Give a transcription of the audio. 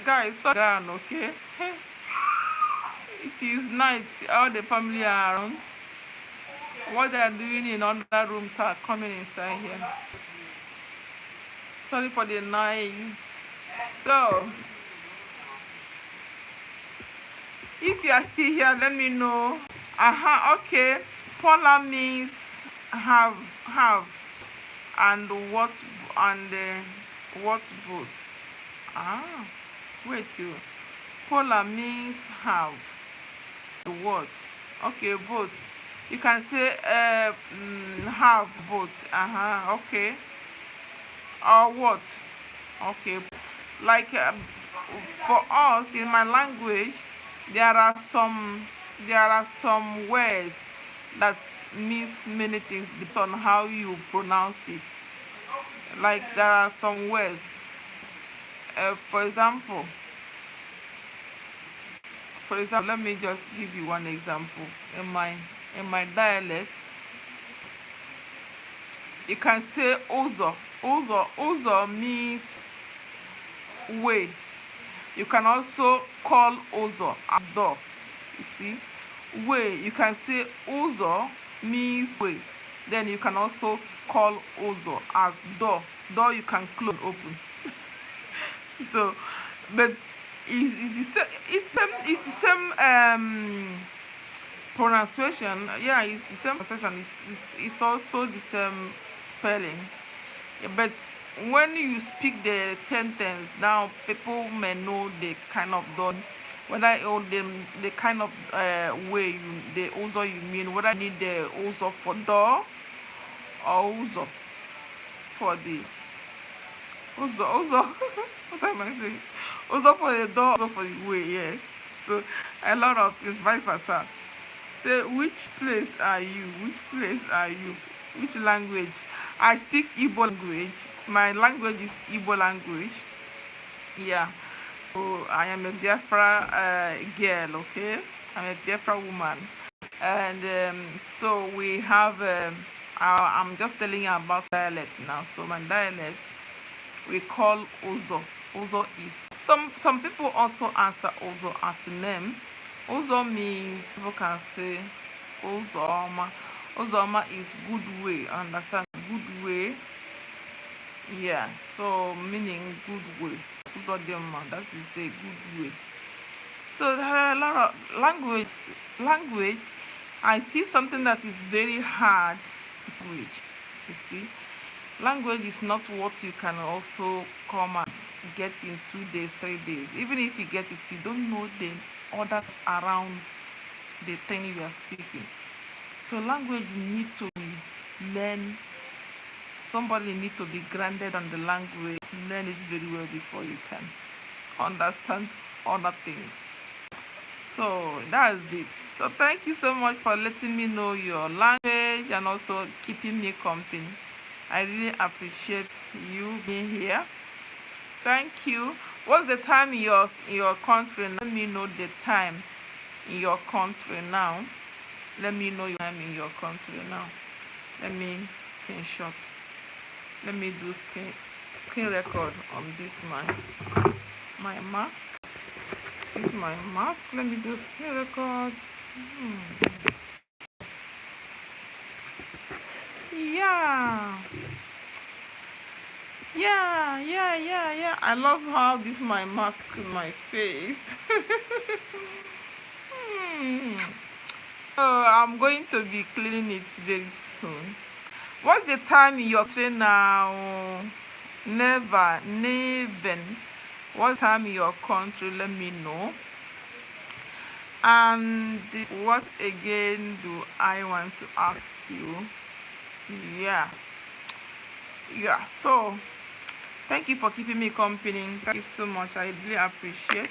Guys, so down, okay? It is night. All the family are around. What they are doing in other rooms are coming inside here. Sorry for the noise. So, if you are still here, let me know. Okay. Polar means have, and what and what both. Ah, wait you. Polar means have. What? Okay, both. You can say have both. Okay. Or what? Okay. Like for us in my language, there are some words that means many things based on how you pronounce it. Like there are some words. For example, let me just give you one example. In my dialect, you can say Uzo. Uzo means way. You can also call Uzo a door. You see, way. You can say Uzo means way. Then you can also call Uzo as door. Door you can close and open. So, but it's the same pronunciation. Yeah, it's the same pronunciation. It's also the same spelling. Yeah, but when you speak the sentence, now people may know the kind of done, whether or the kind of way the also you mean, whether you need the also for door or also for the also what am I saying? Also for the door, also for the way, yeah. So a lot of things vice versa. Say which place are you? Which place are you? Which language? I speak Igbo language. My language is Igbo language. Yeah. So I am a Biafra girl, okay? I'm a Biafra woman. And so we have, I'm just telling you about dialect now. So my dialect, we call Uzo. Uzo is, some people also answer Uzo as a name. Uzo means, people can say Uzoma. Uzoma is good way, understand? Good way. Yeah, so meaning good way. Uzodema, that is a good way. So there are a lot of language. I see something that is very hard. Language, you see. Language is not what you can also come and get in 2 days, 3 days. Even if you get it, you don't know the others around the thing you are speaking. So language you need to learn. Somebody need to be grounded on the language, learn it very well before you can understand other things. So that's it. So thank you so much for letting me know your language and also keeping me company. I really appreciate you being here. Thank you. What's the time in your country? Let me know the time in your country now. Let me know your time in your country now. Let me screenshot. Let me do screen record on this my mask. This is my mask. Let me do screen record. Yeah. Yeah. I love how this my mask in my face. Hmm. So I'm going to be cleaning it very soon. What's the time in your train now? Never. What time in your country? Let me know. And what again do I want to ask you? Yeah. So thank you for keeping me company. Thank you so much. I really appreciate.